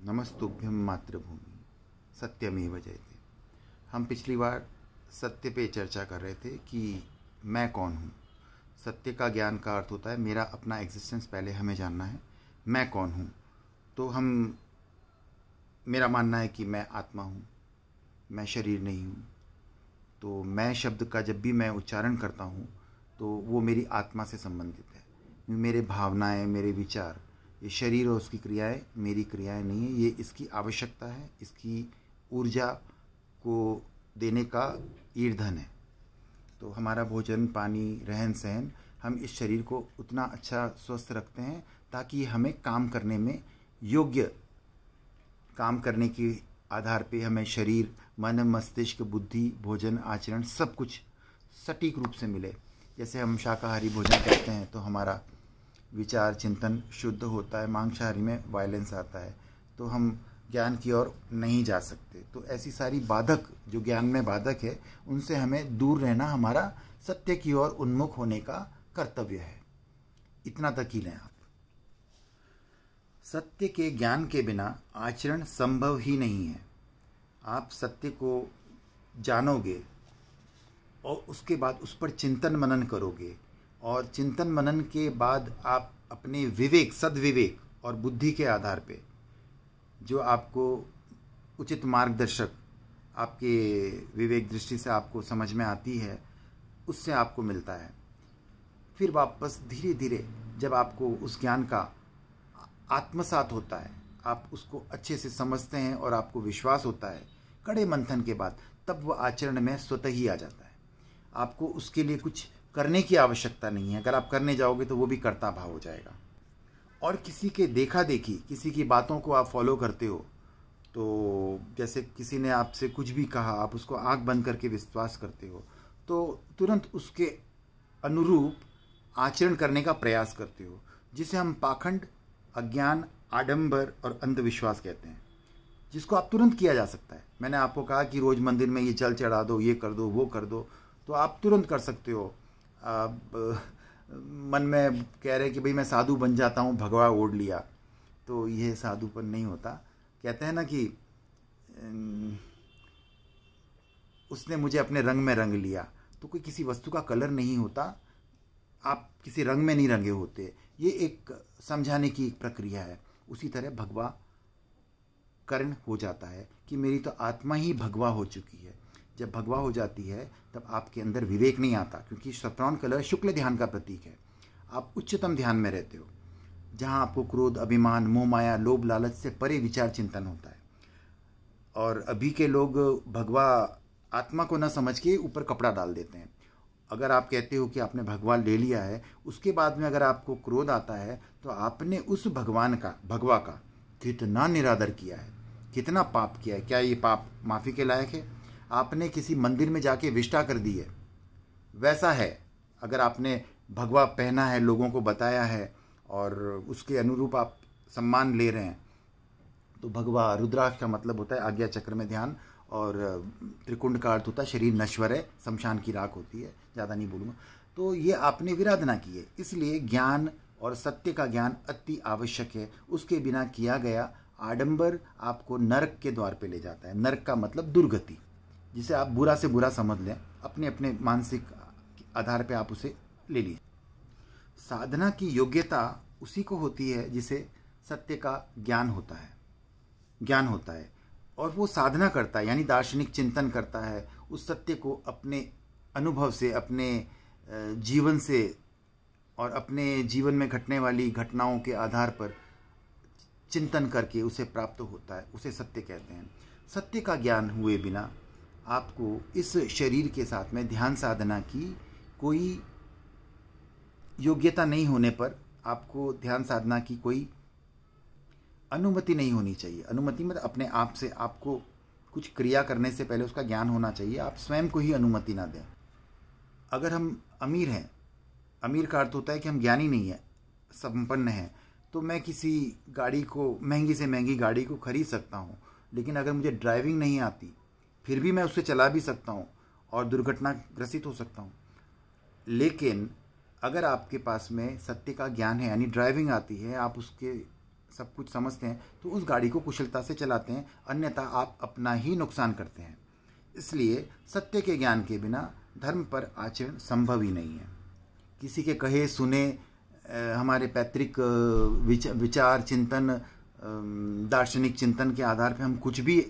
नमस्तुभ्यं मातृभूमि सत्यमेव जयते। हम पिछली बार सत्य पे चर्चा कर रहे थे कि मैं कौन हूँ। सत्य का ज्ञान का अर्थ होता है मेरा अपना एग्जिस्टेंस पहले हमें जानना है, मैं कौन हूँ। तो मेरा मानना है कि मैं आत्मा हूँ, मैं शरीर नहीं हूँ। तो मैं शब्द का जब भी मैं उच्चारण करता हूँ तो वो मेरी आत्मा से संबंधित है। मेरे भावनाएं, मेरे विचार, ये शरीर और उसकी क्रियाएं मेरी क्रियाएं नहीं है, ये इसकी आवश्यकता है, इसकी ऊर्जा को देने का ईंधन है। तो हमारा भोजन, पानी, रहन सहन, हम इस शरीर को उतना अच्छा स्वस्थ रखते हैं ताकि हमें काम करने में योग्य, काम करने के आधार पे हमें शरीर, मन, मस्तिष्क, बुद्धि, भोजन, आचरण सब कुछ सटीक रूप से मिले। जैसे हम शाकाहारी भोजन करते हैं तो हमारा विचार चिंतन शुद्ध होता है, मांसाहारी में वायलेंस आता है, तो हम ज्ञान की ओर नहीं जा सकते। तो ऐसी सारी बाधक जो ज्ञान में बाधक है उनसे हमें दूर रहना हमारा सत्य की ओर उन्मुख होने का कर्तव्य है। इतना तक ही लें आप। सत्य के ज्ञान के बिना आचरण संभव ही नहीं है। आप सत्य को जानोगे और उसके बाद उस पर चिंतन मनन करोगे, और चिंतन मनन के बाद आप अपने विवेक, सद्विवेक और बुद्धि के आधार पे जो आपको उचित मार्गदर्शक आपके विवेक दृष्टि से आपको समझ में आती है, उससे आपको मिलता है। फिर वापस धीरे धीरे जब आपको उस ज्ञान का आत्मसात होता है, आप उसको अच्छे से समझते हैं और आपको विश्वास होता है कड़े मंथन के बाद, तब वह आचरण में स्वतः ही आ जाता है। आपको उसके लिए कुछ करने की आवश्यकता नहीं है। अगर आप करने जाओगे तो वो भी कर्ता भाव हो जाएगा। और किसी के देखा देखी, किसी की बातों को आप फॉलो करते हो, तो जैसे किसी ने आपसे कुछ भी कहा, आप उसको आंख बंद करके विश्वास करते हो, तो तुरंत उसके अनुरूप आचरण करने का प्रयास करते हो, जिसे हम पाखंड, अज्ञान, आडंबर और अंधविश्वास कहते हैं, जिसको आप तुरंत किया जा सकता है। मैंने आपको कहा कि रोज मंदिर में ये जल चढ़ा दो, ये कर दो, वो कर दो, तो आप तुरंत कर सकते हो। आप मन में कह रहे कि भाई मैं साधु बन जाता हूँ, भगवा ओढ़ लिया, तो ये साधुपन नहीं होता। कहते हैं ना कि उसने मुझे अपने रंग में रंग लिया, तो कोई किसी वस्तु का कलर नहीं होता, आप किसी रंग में नहीं रंगे होते। ये एक समझाने की एक प्रक्रिया है। उसी तरह भगवा कर्ण हो जाता है कि मेरी तो आत्मा ही भगवा हो चुकी है। जब भगवा हो जाती है तब आपके अंदर विवेक नहीं आता, क्योंकि सैफ्रॉन कलर शुक्ल ध्यान का प्रतीक है। आप उच्चतम ध्यान में रहते हो, जहाँ आपको क्रोध, अभिमान, मोह, माया, लोभ, लालच से परे विचार चिंतन होता है। और अभी के लोग भगवा आत्मा को न समझ के ऊपर कपड़ा डाल देते हैं। अगर आप कहते हो कि आपने भगवा ले लिया है, उसके बाद में अगर आपको क्रोध आता है तो आपने उस भगवान का, भगवा का कितना निरादर किया है, कितना पाप किया है। क्या ये पाप माफ़ी के लायक है? आपने किसी मंदिर में जाके विष्ठा कर दी है, वैसा है अगर आपने भगवा पहना है, लोगों को बताया है और उसके अनुरूप आप सम्मान ले रहे हैं। तो भगवा, रुद्राक्ष का मतलब होता है आज्ञा चक्र में ध्यान, और त्रिकुंड का अर्थ होता है शरीर नश्वर है, शमशान की राख होती है। ज़्यादा नहीं बोलूँगा। तो ये आपने विराधना की है। इसलिए ज्ञान और सत्य का ज्ञान अति आवश्यक है। उसके बिना किया गया आडंबर आपको नरक के द्वार पे ले जाता है। नरक का मतलब दुर्गति, जिसे आप बुरा से बुरा समझ लें, अपने अपने मानसिक आधार पे आप उसे ले लीजिए। साधना की योग्यता उसी को होती है जिसे सत्य का ज्ञान होता है, और वो साधना करता है, यानी दार्शनिक चिंतन करता है, उस सत्य को अपने अनुभव से, अपने जीवन से और अपने जीवन में घटने वाली घटनाओं के आधार पर चिंतन करके उसे प्राप्त होता है। उसे सत्य कहते हैं। सत्य का ज्ञान हुए बिना आपको इस शरीर के साथ में ध्यान साधना की कोई योग्यता नहीं होने पर आपको ध्यान साधना की कोई अनुमति नहीं होनी चाहिए। अनुमति मतलब अपने आप से आपको कुछ क्रिया करने से पहले उसका ज्ञान होना चाहिए। आप स्वयं को ही अनुमति ना दें। अगर हम अमीर हैं, अमीर का अर्थ होता है कि हम ज्ञानी नहीं है, संपन्न हैं, तो मैं किसी गाड़ी को, महंगी से महंगी गाड़ी को खरीद सकता हूँ, लेकिन अगर मुझे ड्राइविंग नहीं आती फिर भी मैं उसे चला भी सकता हूँ और दुर्घटनाग्रसित हो सकता हूँ। लेकिन अगर आपके पास में सत्य का ज्ञान है, यानी ड्राइविंग आती है, आप उसके सब कुछ समझते हैं तो उस गाड़ी को कुशलता से चलाते हैं, अन्यथा आप अपना ही नुकसान करते हैं। इसलिए सत्य के ज्ञान के बिना धर्म पर आचरण संभव ही नहीं है। किसी के कहे सुने हमारे पैतृक विचार चिंतन दार्शनिक चिंतन के आधार पर हम कुछ भी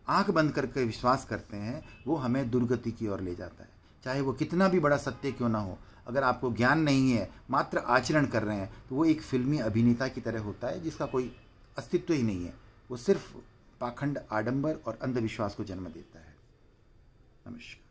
आंख बंद करके विश्वास करते हैं, वो हमें दुर्गति की ओर ले जाता है। चाहे वो कितना भी बड़ा सत्य क्यों ना हो, अगर आपको ज्ञान नहीं है, मात्र आचरण कर रहे हैं, तो वो एक फिल्मी अभिनेता की तरह होता है जिसका कोई अस्तित्व ही नहीं है। वो सिर्फ पाखंड, आडंबर और अंधविश्वास को जन्म देता है। नमस्कार।